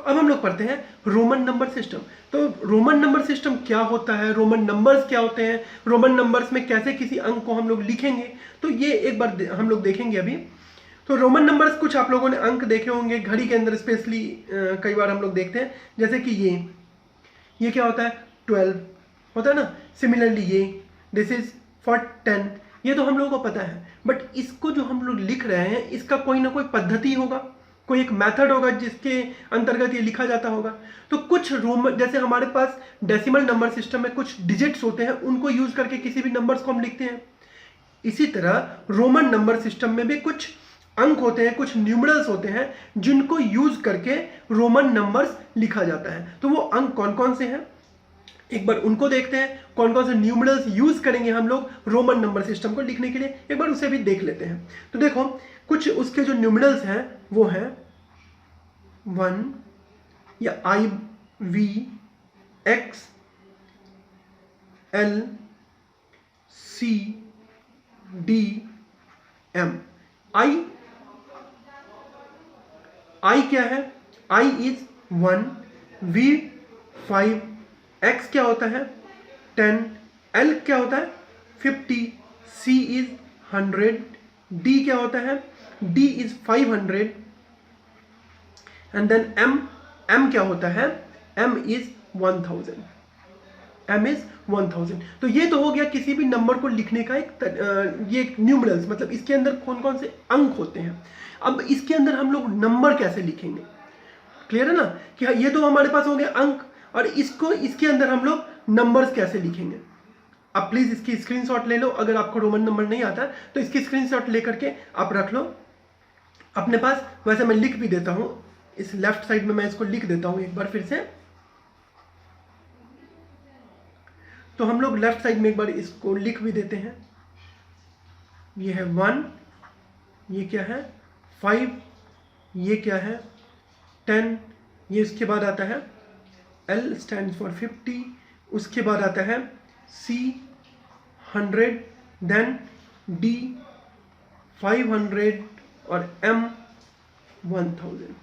अब हम लोग पढ़ते हैं रोमन नंबर सिस्टम। तो रोमन नंबर सिस्टम क्या होता है, रोमन नंबर्स क्या होते हैं, रोमन नंबर्स में कैसे किसी अंक को हम लोग लिखेंगे, तो ये एक बार हम लोग देखेंगे अभी। तो रोमन नंबर्स कुछ आप लोगों ने अंक देखे होंगे घड़ी के अंदर, स्पेशली कई बार हम लोग देखते हैं, जैसे कि ये क्या होता है 12 होता है ना। सिमिलरली ये दिस इज फॉर 10, ये तो हम लोगों को पता है, बट इसको जो हम लोग लिख रहे हैं इसका कोई ना कोई पद्धति होगा, कोई एक मेथड होगा जिसके अंतर्गत ये लिखा जाता होगा। तो कुछ रोमन, जैसे हमारे पास डेसिमल नंबर सिस्टम में कुछ डिजिट्स होते हैं, उनको यूज करके किसी भी नंबर्स को हम लिखते हैं। इसी तरह रोमन नंबर सिस्टम में भी कुछ अंक होते हैं, कुछ न्यूमरल्स होते हैं जिनको यूज करके रोमन नंबर्स लिखा जाता है। तो वो अंक कौन कौन से हैं, एक बार उनको देखते हैं, कौन कौन से न्यूमरल्स यूज करेंगे हम लोग रोमन नंबर सिस्टम को लिखने के लिए, एक बार उसे भी देख लेते हैं। तो देखो कुछ उसके जो न्यूमरल्स हैं वो हैं 1 या IV, X, L, C, D, M। I क्या है, I इज 1, V 5, X क्या होता है 10, L क्या होता है 50, C इज 100, D क्या होता है, D is 500, and then M क्या होता है, M इज 1000, M इज 1000। तो ये तो हो गया किसी भी नंबर को लिखने का ये न्यूमरल्स, मतलब इसके अंदर कौन कौन से अंक होते हैं। अब इसके अंदर हम लोग नंबर कैसे लिखेंगे, क्लियर है ना, कि ये तो हमारे पास हो गया अंक, और इसके अंदर हम लोग नंबर्स कैसे लिखेंगे। अब प्लीज इसकी स्क्रीनशॉट ले लो, अगर आपको रोमन नंबर नहीं आता तो इसकी स्क्रीनशॉट लेकर के आप रख लो अपने पास। वैसे मैं लिख भी देता हूं, इस लेफ्ट साइड में मैं इसको लिख देता हूं एक बार फिर से। तो हम लोग लेफ्ट साइड में एक बार इसको लिख भी देते हैं। ये है 1, ये क्या है 5, ये क्या है 10, ये इसके बाद आता है L stands for 50, उसके बाद आता है C 100, देन D 500 और M 1000।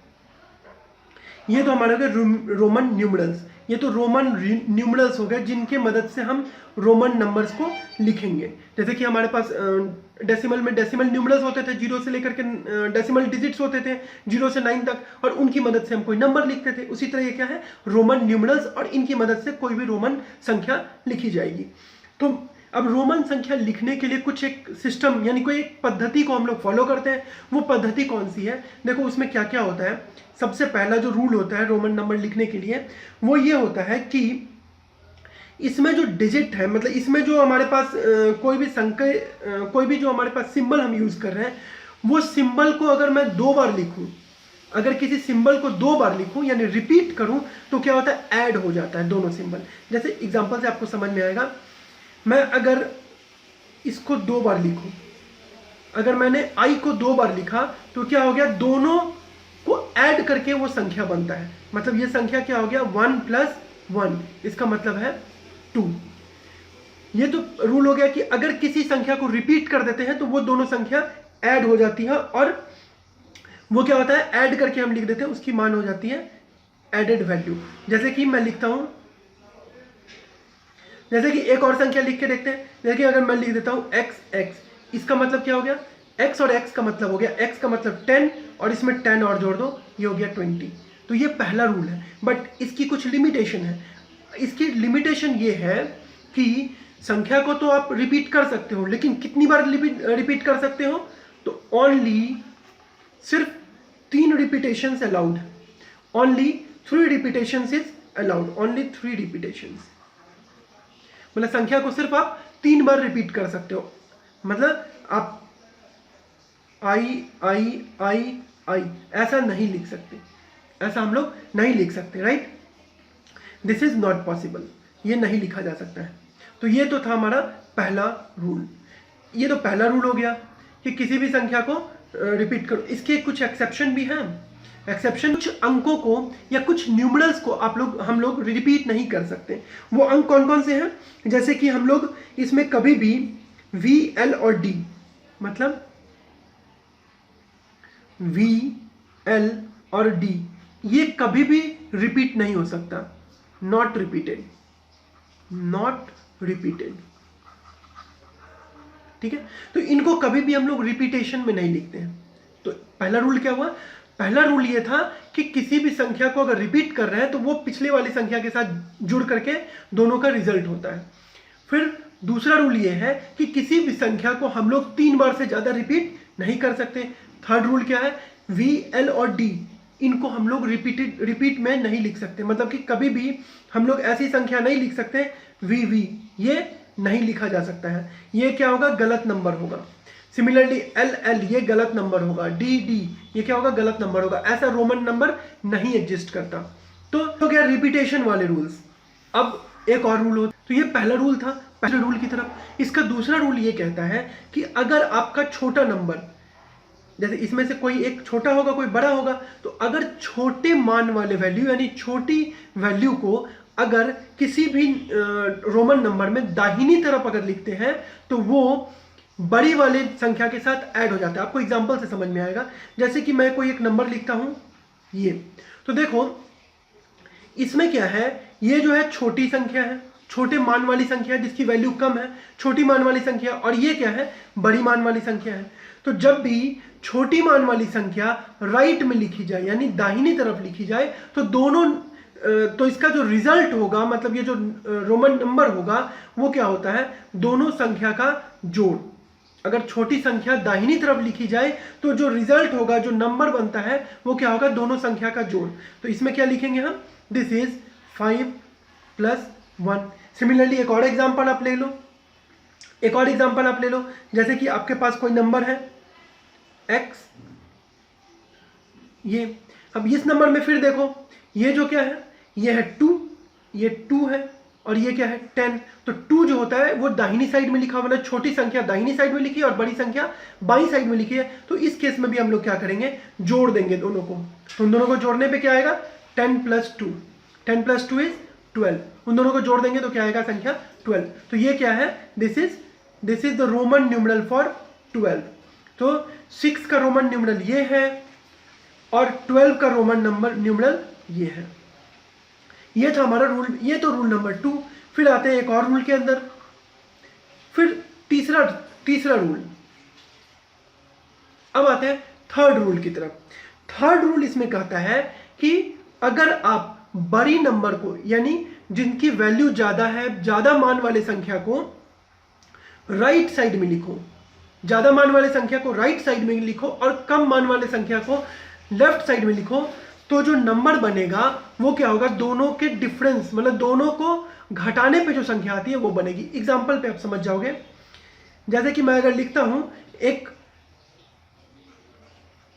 ये तो हमारे हो गए रोमन न्यूमरल्स। ये तो रोमन न्यूमरल्स हो गए जिनके मदद से हम रोमन नंबर्स को लिखेंगे। जैसे कि हमारे पास डेसिमल में डेसिमल न्यूमरल्स होते थे, 0 से लेकर के डेसिमल डिजिट्स होते थे 0 से 9 तक, और उनकी मदद से हम कोई नंबर लिखते थे। उसी तरह ये क्या है रोमन न्यूमरल्स, और इनकी मदद से कोई भी रोमन संख्या लिखी जाएगी। तो अब रोमन संख्या लिखने के लिए कुछ एक सिस्टम यानी कोई एक पद्धति को हम लोग फॉलो करते हैं। वो पद्धति कौन सी है, देखो उसमें क्या क्या होता है। सबसे पहला जो रूल होता है रोमन नंबर लिखने के लिए वो ये होता है कि इसमें जो डिजिट है, मतलब इसमें जो हमारे पास कोई भी संख्या, कोई भी जो हमारे पास सिंबल हम यूज कर रहे हैं, वो सिंबल को अगर मैं 2 बार लिखूं, अगर किसी सिंबल को 2 बार लिखूं यानी रिपीट करूं, तो क्या होता है ऐड हो जाता है दोनों सिंबल। जैसे एग्जांपल से आपको समझ में आएगा, मैं अगर इसको 2 बार लिखूं, अगर मैंने I को 2 बार लिखा तो क्या हो गया, दोनों को ऐड करके वो संख्या बनता है। मतलब ये संख्या क्या हो गया 1 + 1, इसका मतलब है 2। ये तो रूल हो गया कि अगर किसी संख्या को रिपीट कर देते हैं तो वो दोनों संख्या ऐड हो जाती है, और वो क्या होता है ऐड करके हम लिख देते हैं, उसकी मान हो जाती है एडेड वैल्यू। जैसे कि मैं लिखता हूं, जैसे कि एक और संख्या लिख के देखते हैं। जैसे कि अगर मैं लिख देता हूं x, इसका मतलब क्या हो गया, x और x का मतलब हो गया, x का मतलब 10 और इसमें 10 और जोड़ दो, ये हो गया 20। तो ये पहला रूल है, बट इसकी कुछ लिमिटेशन है। इसकी लिमिटेशन ये है कि संख्या को तो आप रिपीट कर सकते हो, लेकिन कितनी बार रिपीट कर सकते हो, तो ओनली सिर्फ 3 repetitions allowed, only 3 repetitions is allowed, only 3 repetitions. मतलब संख्या को सिर्फ आप 3 बार रिपीट कर सकते हो। मतलब आप I ऐसा नहीं लिख सकते, ऐसा हम लोग नहीं लिख सकते, right. This is not possible, ये नहीं लिखा जा सकता है। तो ये तो था हमारा पहला रूल। ये तो पहला रूल हो गया कि किसी भी संख्या को रिपीट करो। इसके कुछ एक्सेप्शन भी हैं। एक्सेप्शन, कुछ अंकों को या कुछ न्यूमरल्स को हम लोग रिपीट नहीं कर सकते। वो अंक कौन कौन से हैं, जैसे कि हम लोग इसमें कभी भी V, L और D, मतलब V, L और D, ये कभी भी रिपीट नहीं हो सकता, नॉट रिपीटेड, नॉट रिपीटेड, ठीक है। तो इनको कभी भी हम लोग रिपीटेशन में नहीं लिखते हैं। तो पहला रूल क्या हुआ, पहला रूल ये था कि किसी भी संख्या को अगर रिपीट कर रहे हैं तो वो पिछले वाली संख्या के साथ जुड़ करके दोनों का रिजल्ट होता है। फिर दूसरा रूल ये है कि किसी भी संख्या को हम लोग 3 बार से ज्यादा रिपीट नहीं कर सकते। थर्ड रूल क्या है, वी, एल और डी, इनको हम लोग रिपीट में नहीं लिख सकते, मतलब कि कभी भी हम लोग ऐसी संख्या नहीं लिख सकते वी, ये नहीं लिखा जा सकता है, ये क्या होगा, गलत नंबर होगा। सिमिलरली एल, ये गलत नंबर होगा। डी, ये क्या होगा, गलत नंबर होगा। ऐसा रोमन नंबर नहीं एग्जिस्ट करता। तो क्या रिपीटेशन वाले रूल्स। अब एक और रूल हो, तो ये पहला रूल था, पहले रूल की तरफ। इसका दूसरा रूल ये कहता है कि अगर आपका छोटा नंबर, जैसे इसमें से कोई एक छोटा होगा कोई बड़ा होगा, तो अगर छोटे मान वाले वैल्यू यानी छोटी वैल्यू को अगर किसी भी रोमन नंबर में दाहिनी तरफ अगर लिखते हैं तो वो बड़ी वाले संख्या के साथ ऐड हो जाता है। आपको एग्जांपल से समझ में आएगा। जैसे कि मैं कोई एक नंबर लिखता हूं ये, तो देखो इसमें क्या है, ये जो है छोटी संख्या है, छोटे मान वाली संख्या है जिसकी वैल्यू कम है, छोटी मान वाली संख्या, और ये क्या है, बड़ी मान वाली संख्या है। तो जब भी छोटी मान वाली संख्या राइट में लिखी जाए यानी दाहिनी तरफ लिखी जाए तो दोनों, तो इसका जो रिजल्ट होगा, मतलब ये जो रोमन नंबर होगा वो क्या होता है, दोनों संख्या का जोड़। अगर छोटी संख्या दाहिनी तरफ लिखी जाए तो जो रिजल्ट होगा, जो नंबर बनता है वो क्या होगा, दोनों संख्या का जोड़। तो इसमें क्या लिखेंगे हम, दिस इज 5 + 1। सिमिलरली एक और एग्जांपल आप ले लो, एक और एग्जांपल आप ले लो। जैसे कि आपके पास कोई नंबर है x, ये, अब इस नंबर में फिर देखो ये जो क्या है, ये है 2, ये 2 है, और ये क्या है 10। तो 2 जो होता है वो दाहिनी साइड में लिखा, मतलब छोटी संख्या दाहिनी साइड में लिखी है और बड़ी संख्या बाईं साइड में लिखी है। तो इस केस में भी हम लोग क्या करेंगे, जोड़ देंगे दोनों को। तो उन दोनों को जोड़ने पे क्या आएगा, 10 + 2, 10 + 2 इज 12। उन दोनों को जोड़ देंगे तो क्या आएगा, संख्या 12। तो ये क्या है, this is the Roman numeral for 12। तो 6 का रोमन न्यूमरल ये है और 12 का रोमन न्यूमरल ये है। ये था हमारा रूल, ये तो रूल नंबर 2। फिर आते हैं एक और रूल के अंदर, फिर तीसरा रूल। अब आते हैं थर्ड रूल की तरफ। थर्ड रूल इसमें कहता है कि अगर आप बड़ी नंबर को यानी जिनकी वैल्यू ज्यादा है, ज्यादा मान वाले संख्या को राइट साइड में लिखो, ज्यादा मान वाले संख्या को राइट साइड में लिखो और कम मान वाले संख्या को लेफ्ट साइड में लिखो, तो जो नंबर बनेगा वो क्या होगा, दोनों के डिफरेंस, मतलब दोनों को घटाने पे जो संख्या आती है वो बनेगी। एग्जांपल पे आप समझ जाओगे। जैसे कि मैं अगर लिखता हूं एक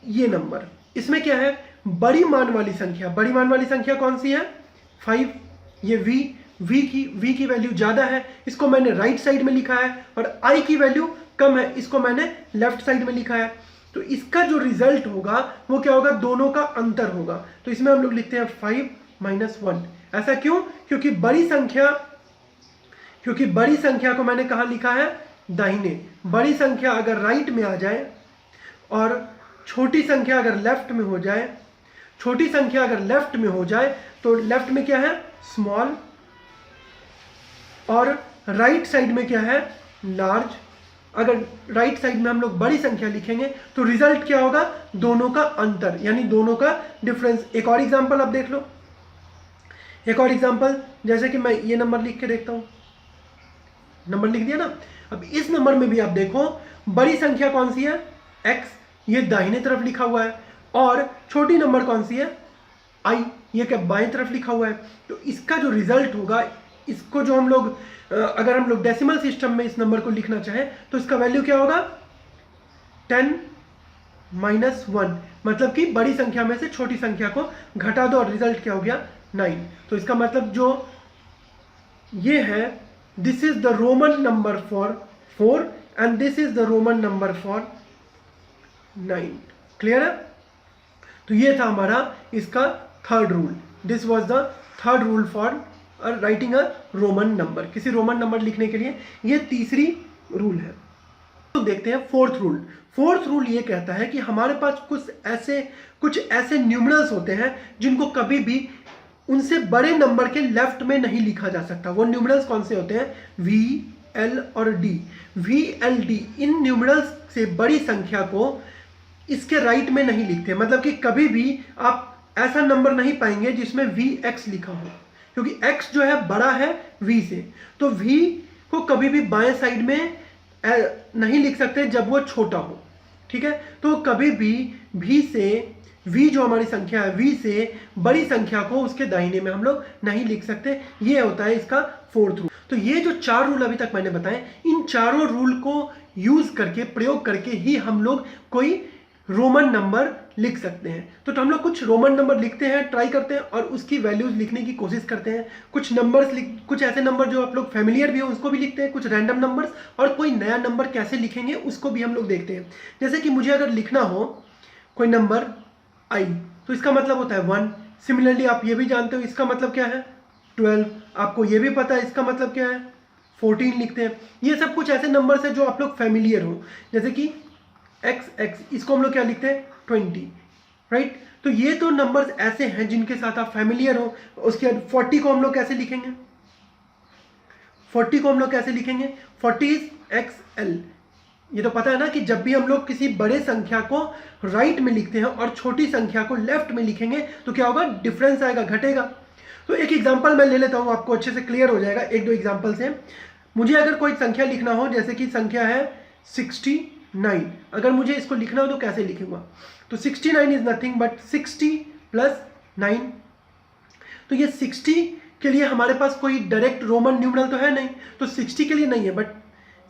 ये नंबर, इसमें क्या है, बड़ी मान वाली संख्या, बड़ी मान वाली संख्या कौन सी है, 5। ये v की वैल्यू ज्यादा है, इसको मैंने राइट साइड में लिखा है, और i की वैल्यू कम है, इसको मैंने लेफ्ट साइड में लिखा है। तो इसका जो रिजल्ट होगा वो क्या होगा, दोनों का अंतर होगा। तो इसमें हम लोग लिखते हैं 5 - 1। ऐसा क्यों, क्योंकि बड़ी संख्या को मैंने कहां लिखा है, दाहिने। बड़ी संख्या अगर राइट में आ जाए और छोटी संख्या अगर लेफ्ट में हो जाए, छोटी संख्या अगर लेफ्ट में हो जाए तो लेफ्ट में क्या है, स्मॉल, और राइट साइड में क्या है, लार्ज। अगर राइट साइड में हम लोग बड़ी संख्या लिखेंगे तो रिजल्ट क्या होगा, दोनों का अंतर यानी दोनों का डिफरेंस। एक और एग्जांपल आप देख लो, एक और एग्जांपल, जैसे कि मैं ये नंबर लिख के देखता हूं, नंबर लिख दिया ना। अब इस नंबर में भी आप देखो बड़ी संख्या कौन सी है, x, ये दाहिने तरफ लिखा हुआ है, और छोटी नंबर कौन सी है, i, ये क्या बाएं तरफ लिखा हुआ है। तो इसका जो रिजल्ट होगा, इसको जो हम लोग अगर हम लोग डेसिमल सिस्टम में इस नंबर को लिखना चाहें तो इसका वैल्यू क्या होगा, 10 - 1, मतलब कि बड़ी संख्या में से छोटी संख्या को घटा दो और रिजल्ट क्या हो गया, 9। तो इसका मतलब जो ये है, this is the Roman number for 4 and this is the Roman number for 9। Clear है। तो ये था हमारा इसका third rule. This was the third rule for writing a Roman number. किसी रोमन नंबर लिखने के लिए ये तीसरी रूल है। तो देखते हैं फोर्थ रूल। फोर्थ रूल ये कहता है कि हमारे पास कुछ ऐसे न्यूमरल्स होते हैं जिनको कभी भी उनसे बड़े नंबर के लेफ्ट में नहीं लिखा जा सकता। वो न्यूमरल्स कौन से होते हैं? वी, एल और डी। वी, एल, डी इन न्यूमरल्स से बड़ी संख्या को इसके राइट में नहीं लिखते। मतलब कि कभी भी आप ऐसा नंबर नहीं पाएंगे जिसमें वी एक्स लिखा हो, क्योंकि एक्स जो है बड़ा है वी से, तो वी को कभी भी बाएं साइड में नहीं लिख सकते जब वो छोटा हो। ठीक है, तो कभी भी वी से, वी जो हमारी संख्या है, वी से बड़ी संख्या को उसके दाहिने में हम लोग नहीं लिख सकते। ये होता है इसका फोर्थ रूल। तो ये जो 4 रूल अभी तक मैंने बताए, इन चारों रूल को यूज करके, प्रयोग करके ही हम लोग कोई रोमन नंबर लिख सकते हैं। तो हम लोग कुछ रोमन नंबर लिखते हैं, ट्राई करते हैं और उसकी वैल्यूज लिखने की कोशिश करते हैं। कुछ ऐसे नंबर जो आप लोग फैमिलियर भी हो उसको भी लिखते हैं, कुछ रैंडम नंबर्स, और कोई नया नंबर कैसे लिखेंगे उसको भी हम लोग देखते हैं। जैसे कि मुझे अगर लिखना हो कोई नंबर आई, तो इसका मतलब होता है 1। सिमिलरली आप ये भी जानते हो इसका मतलब क्या है 12। आपको ये भी पता है इसका मतलब क्या है 14 लिखते हैं। ये सब कुछ ऐसे नंबर्स हैं जो आप लोग फैमिलियर हो। जैसे कि x, इसको हम लोग क्या लिखते हैं 20, राइट। तो ये तो नंबर्स ऐसे हैं जिनके साथ आप फैमिलियर हो। उसके बाद 40 को हम लोग कैसे लिखेंगे? 40 को हम लोग कैसे लिखेंगे? 40 इज XL। ये तो पता है ना कि जब भी हम लोग किसी बड़े संख्या को राइट में लिखते हैं और छोटी संख्या को लेफ्ट में लिखेंगे तो क्या होगा? डिफरेंस आएगा, घटेगा। तो एक एग्जांपल मैं ले लेता हूं, आपको अच्छे से क्लियर हो जाएगा एक दो एग्जांपल से। मुझे अगर कोई संख्या लिखना हो, जैसे कि संख्या है 69, अगर मुझे इसको लिखना हो तो कैसे लिखूंगा? तो 69 इज नथिंग बट 60 प्लस 9। तो ये 60 के लिए हमारे पास कोई डायरेक्ट रोमन न्यूमरल तो है नहीं, तो 60 के लिए नहीं है, बट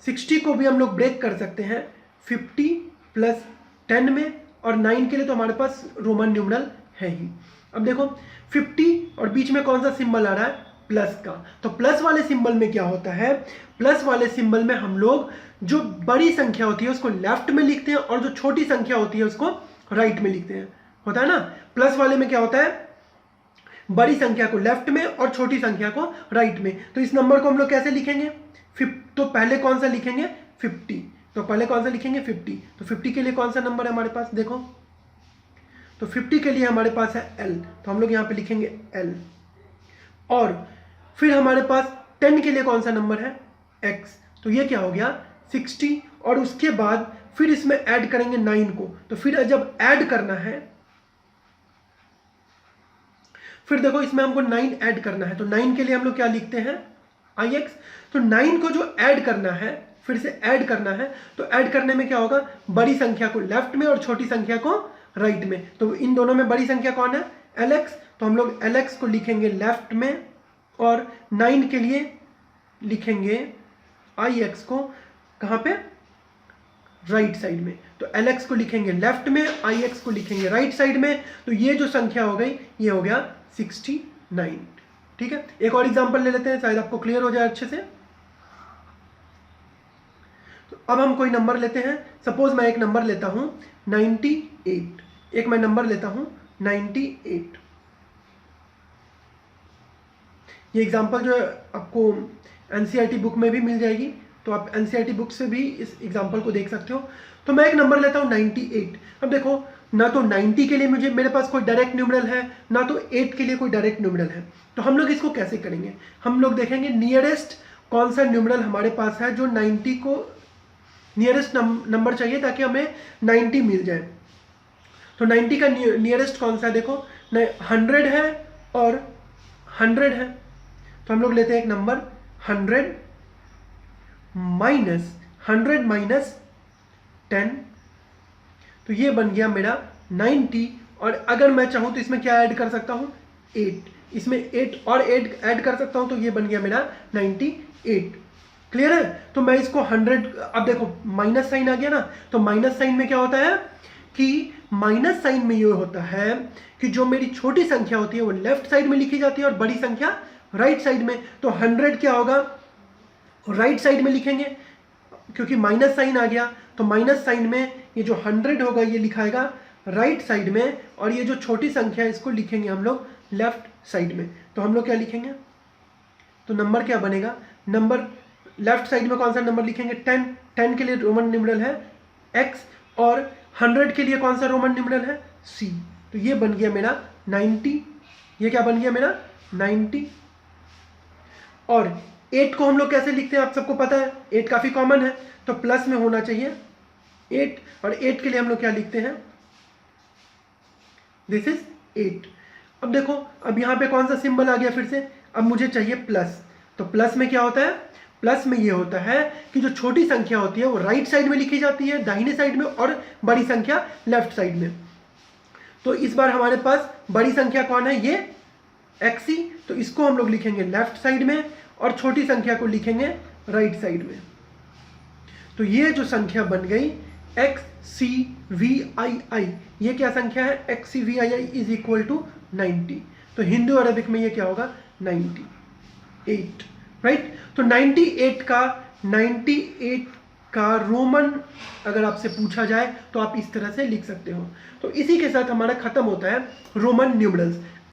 60 को भी हम लोग ब्रेक कर सकते हैं 50 प्लस 10 में, और 9 के लिए तो हमारे पास रोमन न्यूमरल है ही। अब देखो 50 और बीच में कौन सा सिंबल आ रहा है? प्लस का। तो प्लस वाले सिंबल में क्या होता है? प्लस वाले सिंबल में हम लोग जो बड़ी संख्या होती है उसको लेफ्ट में लिखते हैं और जो छोटी संख्या होती है उसको राइट में लिखते हैं। होता है ना? प्लस वाले में क्या होता है? बड़ी संख्या को लेफ्ट में और छोटी संख्या को राइट में। तो इस नंबर को हम लोग कैसे लिखेंगे? तो पहले कौन सा लिखेंगे? 50। तो पहले कौन सा लिखेंगे? 50। तो 50 के लिए कौन सा नंबर है हमारे पास? देखो, तो 50 के लिए हमारे पास है L, तो हम लोग यहां पे लिखेंगे L। और फिर हमारे पास 10 के लिए कौन सा नंबर है? X। तो ये क्या हो गया? 60। और उसके बाद फिर इसमें ऐड करेंगे 9 को। तो फिर जब ऐड करना है, फिर देखो इसमें हमको 9 ऐड करना है, तो 9 के लिए हम लोग क्या लिखते हैं? IX। तो 9 को जो ऐड करना है, फिर से ऐड करना है, तो ऐड करने में क्या होगा? बड़ी संख्या को लेफ्ट में और छोटी संख्या को राइट में। तो इन दोनों में बड़ी संख्या कौन है? LX। तो हम लोग LX को लिखेंगे लेफ्ट में, और 9 के लिए लिखेंगे IX को कहां पे? राइट साइड में। तो LX को लिखेंगे लेफ्ट में, IX को लिखेंगे राइट साइड में। तो ये जो संख्या हो गई, ये हो गया 69। ठीक है, एक और एग्जांपल ले लेते हैं, शायद आपको क्लियर हो जाए अच्छे से। तो अब हम कोई नंबर लेते हैं। सपोज मैं एक नंबर लेता हूं 98। एक मैं नंबर लेता हूं 98। ये एग्जांपल जो है आपको एनसीईआरटी बुक में भी मिल जाएगी, तो आप एनसीईआरटी बुक से भी इस एग्जांपल को देख सकते हो। तो मैं एक नंबर लेता हूं 98। अब देखो, ना तो 90 के लिए मेरे पास कोई डायरेक्ट न्यूमरल है, ना तो 8 के लिए कोई डायरेक्ट न्यूमरल है। तो हम लोग इसको कैसे करेंगे? हम लोग देखेंगे नियरेस्ट कौन सा न्यूमरल हमारे पास है जो 90 को नियरेस्ट नंबर चाहिए ताकि हमें 90 मिल जाए। तो 90 का नियरेस्ट कौन सा है? देखो, 100 है और 100 है। तो हम लोग लेते हैं एक नंबर 100 माइनस 10। तो ये बन गया मेरा 90। और अगर मैं चाहूं तो इसमें क्या ऐड कर सकता हूं? 8। इसमें 8 और 8 ऐड कर सकता हूं, तो ये बन गया मेरा 98। क्लियर है? तो मैं इसको 100, अब देखो माइनस साइन आ गया ना, तो माइनस साइन में क्या होता है कि माइनस साइन में ये होता है कि जो मेरी छोटी संख्या होती है वो लेफ्ट साइड में लिखी जाती है और बड़ी संख्या राइट साइड में। तो 100 क्या होगा? राइट साइड में लिखेंगे, क्योंकि माइनस साइन आ गया। तो माइनस साइन में ये जो 100 होगा ये लिखाएगा राइट साइड में, और ये जो छोटी संख्या है इसको लिखेंगे हम लोग लेफ्ट साइड में। तो हम लोग क्या लिखेंगे? तो नंबर क्या बनेगा? नंबर लेफ्ट साइड में कौन सा नंबर लिखेंगे? 10। 10 के लिए रोमन न्यूमरल है x, और 100 के लिए कौन सा रोमन न्यूमरल है? c। तो ये बन गया मेरा 90। ये क्या बन गया मेरा? 90। और 8 को हम लोग कैसे लिखते हैं आप सबको पता है, 8 काफ़ी कॉमन है, तो प्लस में होना चाहिए 8, और 8 के लिए हम लोग क्या लिखते हैं? This is 8। अब देखो, अब यहाँ पे कौन सा सिंबल आ गया फिर से? अब मुझे चाहिए प्लस। तो प्लस में क्या होता है? प्लस में ये होता है कि जो छोटी संख्या होती है वो राइट साइड में लिखी जाती है, दाहिने साइड में, और बड़ी संख्या लेफ्ट साइड में। तो इस बार हमारे पास बड़ी संख्या कौन है? ये XC। तो इसको हम लोग लिखेंगे लेफ्ट साइड में, और छोटी संख्या को लिखेंगे राइट साइड में। तो ये जो संख्या बन गई XCVII, ये क्या संख्या है? XCVII is equal to 90। तो हिंदू अरबिक में ये क्या होगा? 98, राइट। तो 98 का रोमन अगर आपसे पूछा जाए तो आप इस तरह से लिख सकते हो। तो इसी के साथ हमारा खत्म होता है रोमन न्यूमरल्स।